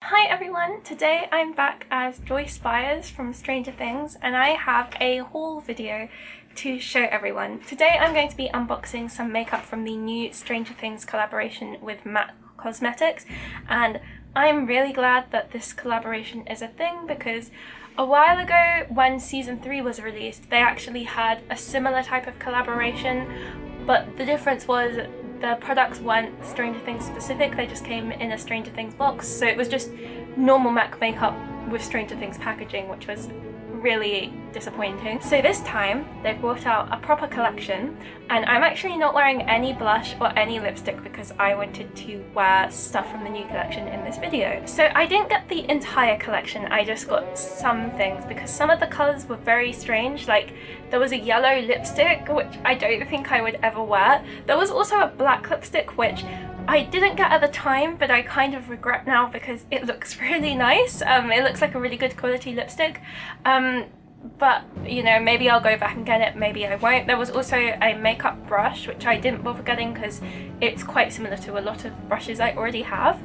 Hi everyone, today I'm back as Joyce Byers from Stranger Things and I have a haul video to show everyone. Today I'm going to be unboxing some makeup from the new Stranger Things collaboration with MAC Cosmetics, and I'm really glad that this collaboration is a thing because a while ago when season 3 was released they actually had a similar type of collaboration, but the difference was the products weren't Stranger Things specific, they just came in a Stranger Things box, so it was just normal MAC makeup with Stranger Things packaging, which was really disappointing. So this time they've brought out a proper collection, and I'm actually not wearing any blush or any lipstick because I wanted to wear stuff from the new collection in this video. So I didn't get the entire collection, I just got some things because some of the colours were very strange. Like there was a yellow lipstick which I don't think I would ever wear. There was also a black lipstick which I didn't get at the time, but I kind of regret now because it looks really nice. It looks like a really good quality lipstick. But you know, maybe I'll go back and get it, maybe I won't. There was also a makeup brush which I didn't bother getting because it's quite similar to a lot of brushes I already have.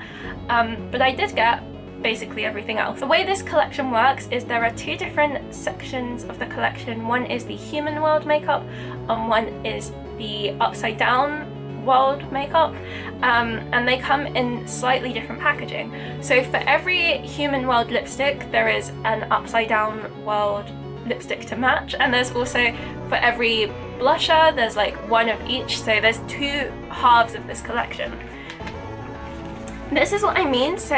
But I did get basically everything else. The way this collection works is there are two different sections of the collection. One is the human world makeup and one is the upside down world makeup, and they come in slightly different packaging. So for every human world lipstick there is an upside down world lipstick to match, and there's also for every blusher there's like one of each, so there's two halves of this collection. This is what I mean. So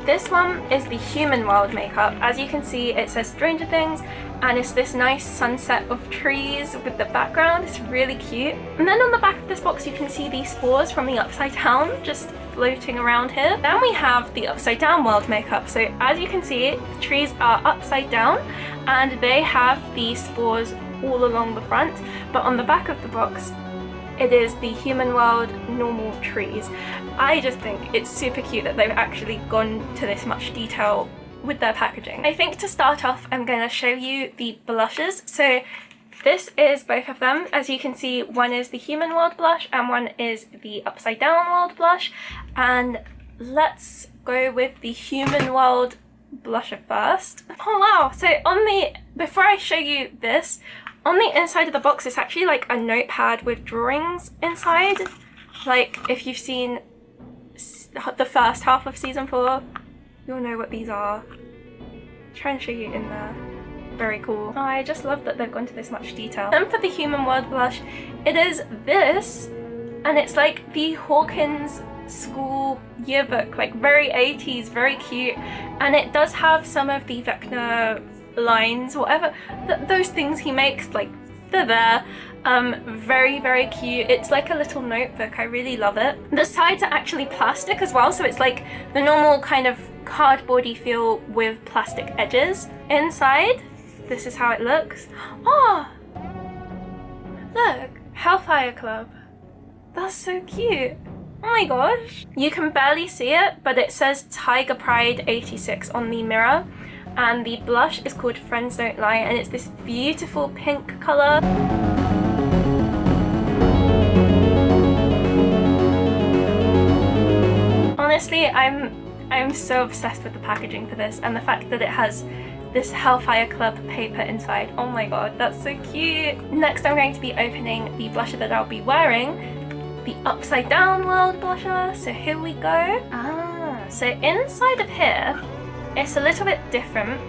this one is the human world makeup. As you can see, it says Stranger Things and it's this nice sunset of trees with the background. It's really cute. And then on the back of this box you can see these spores from the upside down just floating around here. Then we have the upside down world makeup. So as you can see, the trees are upside down and they have these spores all along the front, but on the back of the box it is the human world normal trees. I just think it's super cute that they've actually gone to this much detail with their packaging. I think to start off I'm going to show you the blushes. So this is both of them. As you can see, one is the human world blush and one is the upside down world blush. And let's go with the human world blusher first. Oh wow, so before I show you this, on the inside of the box it's actually like a notepad with drawings inside. Like if you've seen the first half of season 4, you'll know what these are. I'll try and show you in there. Very cool. Oh, I just love that they've gone to this much detail. And for the human world blush, it is this, and it's like the Hawkins school yearbook, like very 80s, very cute, and it does have some of the Vecna lines, whatever, those things he makes, like they're there. Very, very cute. It's like a little notebook. I really love it. The sides are actually plastic as well, so it's like the normal kind of cardboardy feel with plastic edges. Inside, this is how it looks. Oh, look, Hellfire Club. That's so cute. Oh my gosh. You can barely see it, but it says Tiger Pride 86 on the mirror. And the blush is called Friends Don't Lie, and it's this beautiful pink colour. Honestly, I'm so obsessed with the packaging for this, and the fact that it has this Hellfire Club paper inside. Oh my god, that's so cute. Next I'm going to be opening the blusher that I'll be wearing, the Upside Down World blusher. So here we go. So inside of here, it's a little bit different.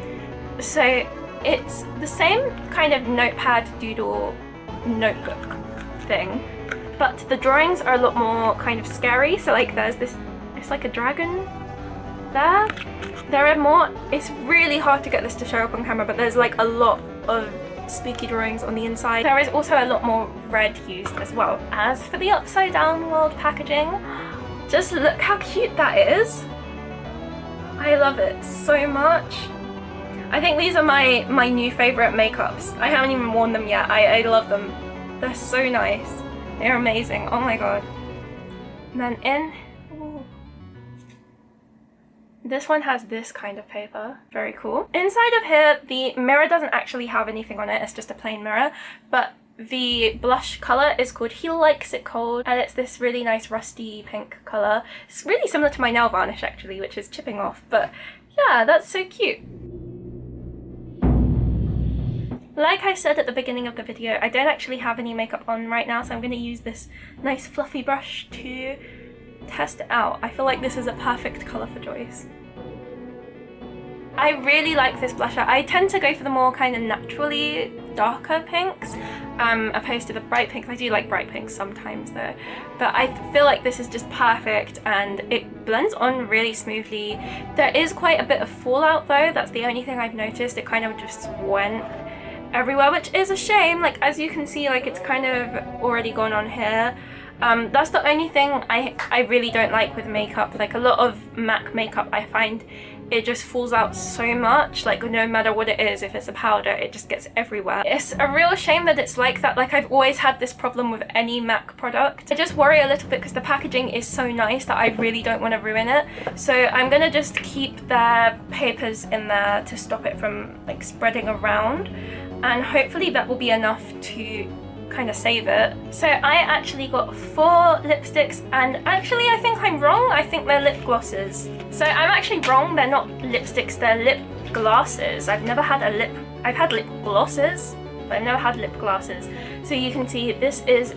So it's the same kind of notepad doodle notebook thing, but the drawings are a lot more kind of scary. So like there's this, it's like a dragon there. There are more, it's really hard to get this to show up on camera, but there's like a lot of spooky drawings on the inside. There is also a lot more red used as well. As for the upside down world packaging, just look how cute that is. I love it so much. I think these are my new favourite makeups. I haven't even worn them yet. I love them. They're so nice. They're amazing. Oh my god. And then this one has this kind of paper. Very cool. Inside of here, the mirror doesn't actually have anything on it. It's just a plain mirror. But The blush colour is called He Likes It Cold, and it's this really nice rusty pink colour. It's really similar to my nail varnish actually, which is chipping off, but yeah, that's so cute. Like I said at the beginning of the video, I don't actually have any makeup on right now, so I'm going to use this nice fluffy brush to test it out. I feel like this is a perfect colour for Joyce. I really like this blusher. I tend to go for the more kind of naturally darker pinks, opposed to the bright pinks. I do like bright pinks sometimes though, but I feel like this is just perfect and it blends on really smoothly. There is quite a bit of fallout though, that's the only thing I've noticed. It kind of just went everywhere, which is a shame. Like, as you can see, like, it's kind of already gone on here. That's the only thing I really don't like with makeup. Like, a lot of MAC makeup, I find it just falls out so much. Like, no matter what it is, if it's a powder, it just gets everywhere. It's a real shame that it's like that. Like, I've always had this problem with any MAC product. I just worry a little bit because the packaging is so nice that I really don't want to ruin it. So I'm gonna just keep their papers in there to stop it from like spreading around, and hopefully that will be enough to kind of save it. So I actually got 4 lipsticks, and actually I think I'm wrong. I think they're lip glosses. So I'm actually wrong, they're not lipsticks, they're lip glasses. I've had lip glosses, but I've never had lip glasses. So you can see this is,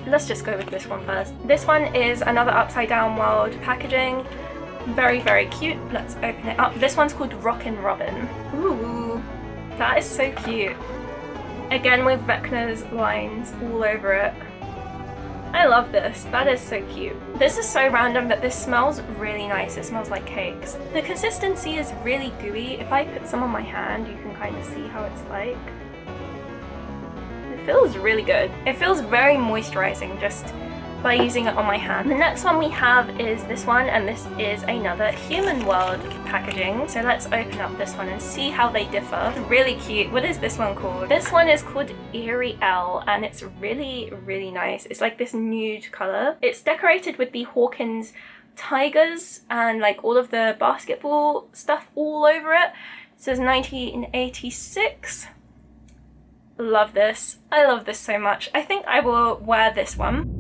let's just go with this one first. This one is another Upside Down World packaging. Very, very cute. Let's open it up. This one's called Rockin Robin. Ooh, that is so cute. Again with Vecna's lines all over it. I love this. That is so cute. This is so random, but this smells really nice. It smells like cakes. The consistency is really gooey. If I put some on my hand, you can kind of see how it's like. It feels really good. It feels very moisturizing just by using it on my hand. The next one we have is this one, and this is another Human World packaging. So let's open up this one and see how they differ. Really cute. What is this one called? This one is called Eerie, and it's really, really nice. It's like this nude color. It's decorated with the Hawkins tigers and like all of the basketball stuff all over it. It says 1986. Love this. I love this so much. I think I will wear this one.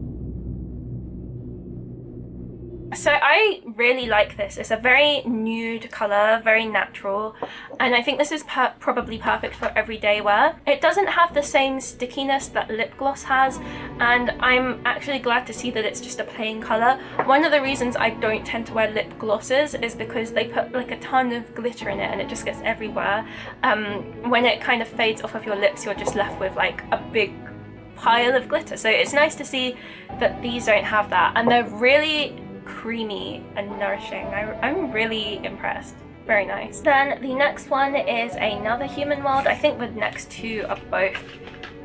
So I really like this. It's a very nude colour, very natural, and I think this is probably perfect for everyday wear. It doesn't have the same stickiness that lip gloss has, and I'm actually glad to see that it's just a plain colour. One of the reasons I don't tend to wear lip glosses is because they put like a ton of glitter in it and it just gets everywhere. When it kind of fades off of your lips, you're just left with like a big pile of glitter. So it's nice to see that these don't have that, and they're really creamy and nourishing. I'm really impressed. Very nice. Then the next one is another Human World. I think the next two are both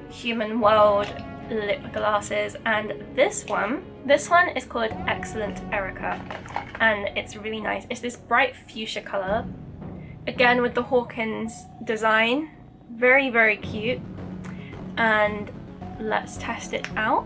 Human World lip glasses, and this one is called Excellent Erica, and it's really nice. It's this bright fuchsia color, again with the Hawkins design. Very, very cute, and let's test it out.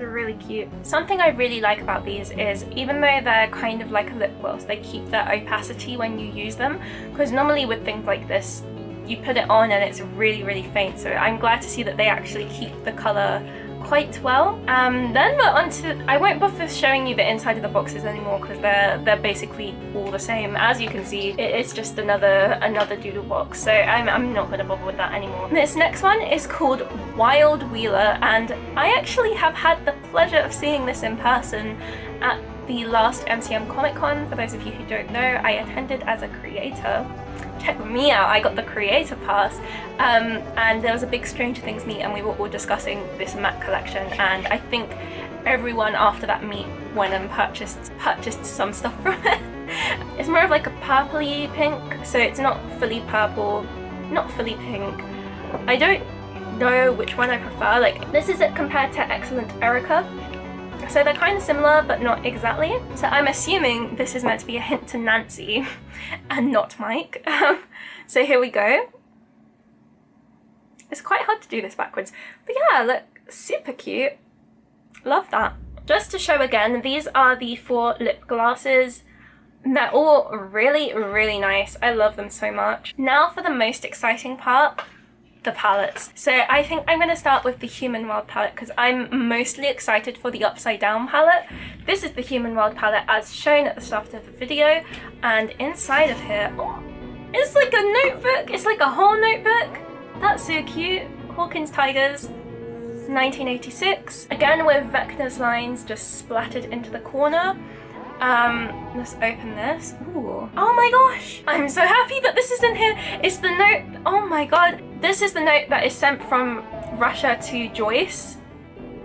Really cute. Something I really like about these is, even though they're kind of like a lip gloss, they keep their opacity when you use them, because normally with things like this you put it on and it's really, really faint. So I'm glad to see that they actually keep the colour quite well. Then we're on to, I won't bother showing you the inside of the boxes anymore because they're basically all the same. As you can see, it's just another doodle box, so I'm not going to bother with that anymore. This next one is called Wild Wheeler, and I actually have had the pleasure of seeing this in person at the last MCM Comic Con. For those of you who don't know, I attended as a creator. Check me out, I got the creator pass, and there was a big Stranger Things meet and we were all discussing this MAC collection, and I think everyone after that meet went and purchased some stuff from it. It's more of like a purpley pink, so it's not fully purple, not fully pink. I don't know which one I prefer. Like, this is it compared to Excellent Erica. So they're kind of similar, but not exactly. So I'm assuming this is meant to be a hint to Nancy and not Mike. So here we go. It's quite hard to do this backwards. But yeah, look, super cute. Love that. Just to show again, these are the 4 lip glasses. They're all really, really nice. I love them so much. Now for the most exciting part. the palettes. So I think I'm going to start with the Human World palette because I'm mostly excited for the Upside Down palette. This is the Human World palette as shown at the start of the video, and inside of here, oh, it's like a notebook. It's like a whole notebook. That's so cute. Hawkins Tigers, 1986. Again with Vecna's lines just splattered into the corner. Let's open this. Ooh. Oh my gosh! I'm so happy that this is in here. It's the note. Oh my god. This is the note that is sent from Russia to Joyce,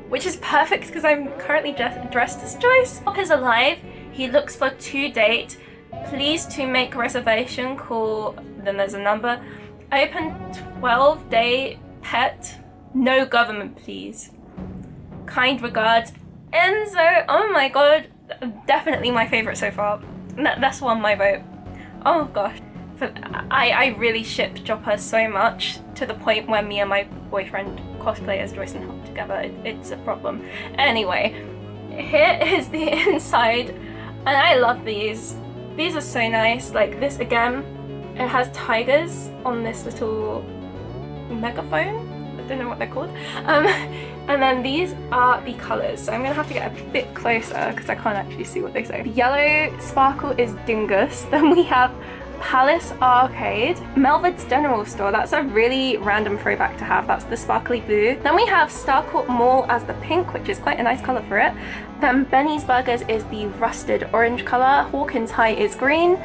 which is perfect because I'm currently dressed as Joyce. Pop is alive. He looks for to date. Please to make reservation, call, then there's a number. Open 12-day pet. No government, please. Kind regards, Enzo. Oh my god. Definitely my favourite so far. That's won my vote. Oh gosh. I really ship Joppa so much to the point where me and my boyfriend cosplay as Joyce and Hop together. It's a problem. Anyway, here is the inside, and I love these. These are so nice. Like this again, it has tigers on this little megaphone. I don't know what they're called. And then these are the colours. So I'm going to have to get a bit closer because I can't actually see what they say. The yellow sparkle is Dingus. Then we have Palace Arcade. Melvid's General Store. That's a really random throwback to have. That's the sparkly blue. Then we have Starcourt Mall as the pink, which is quite a nice colour for it. Then Benny's Burgers is the rusted orange colour. Hawkins High is green.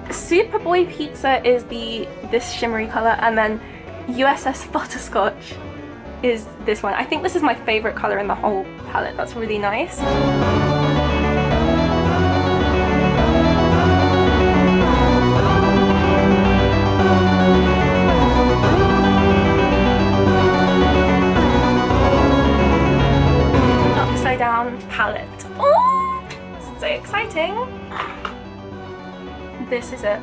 Superboy Pizza is this shimmery colour. And then USS Butterscotch is this one. I think this is my favourite colour in the whole palette. That's really nice. Upside Down palette. Oh, so exciting. This is it.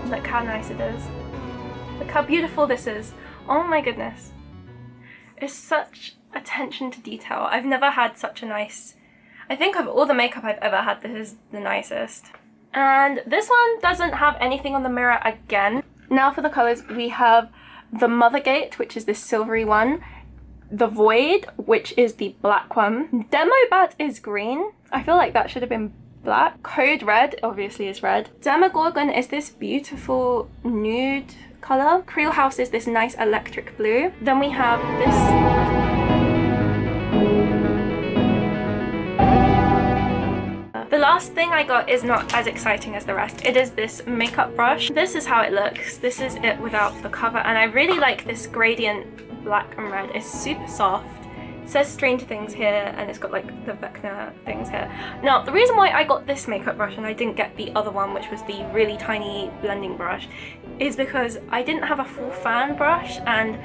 Look how nice it is. Look how beautiful this is. Oh my goodness. It's such attention to detail. I've never had such a nice... I think of all the makeup I've ever had, this is the nicest. And this one doesn't have anything on the mirror again. Now for the colours, we have the Mothergate, which is this silvery one. The Void, which is the black one. Demo Bat is green. I feel like that should have been black. Code Red, obviously, is red. Demogorgon is this beautiful nude colour. Creel House is this nice electric blue. Then we have this. The last thing I got is not as exciting as the rest. It is this makeup brush. This is how it looks. This is it without the cover, and I really like this gradient black and red. It's super soft. It says Stranger Things here, and it's got like the Vecna things here. Now, the reason why I got this makeup brush and I didn't get the other one, which was the really tiny blending brush, is because I didn't have a full fan brush and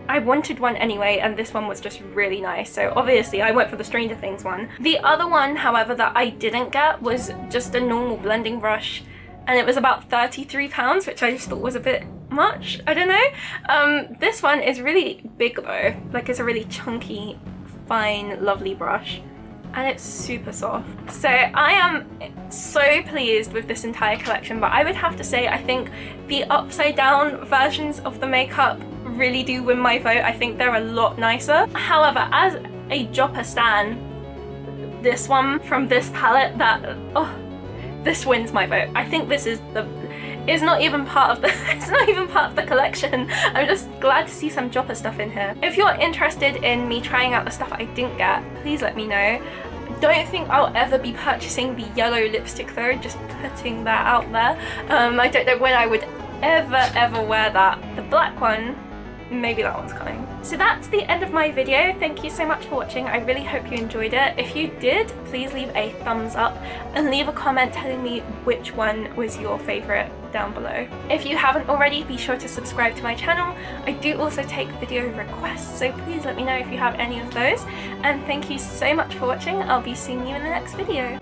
I wanted one anyway, and this one was just really nice. So obviously I went for the Stranger Things one. The other one, however, that I didn't get was just a normal blending brush, and it was about £33, which I just thought was a bit much. I don't know. This one is really big though. Like, it's a really chunky, fine, lovely brush, and it's super soft. So I am so pleased with this entire collection, but I would have to say I think the upside down versions of the makeup really do win my vote. I think they're a lot nicer. However, as a Joppa stan, this one from this palette, this wins my vote. I think this is it's not even part of the collection. I'm just glad to see some Joppa stuff in here. If you're interested in me trying out the stuff I didn't get, please let me know. Don't think I'll ever be purchasing the yellow lipstick though, just putting that out there. I don't know when I would ever wear that. The black one, maybe that one's coming. So that's the end of my video. Thank you so much for watching. I really hope you enjoyed it. If you did, please leave a thumbs up and leave a comment telling me which one was your favourite down below. If you haven't already, be sure to subscribe to my channel. I do also take video requests, so please let me know if you have any of those. And thank you so much for watching. I'll be seeing you in the next video.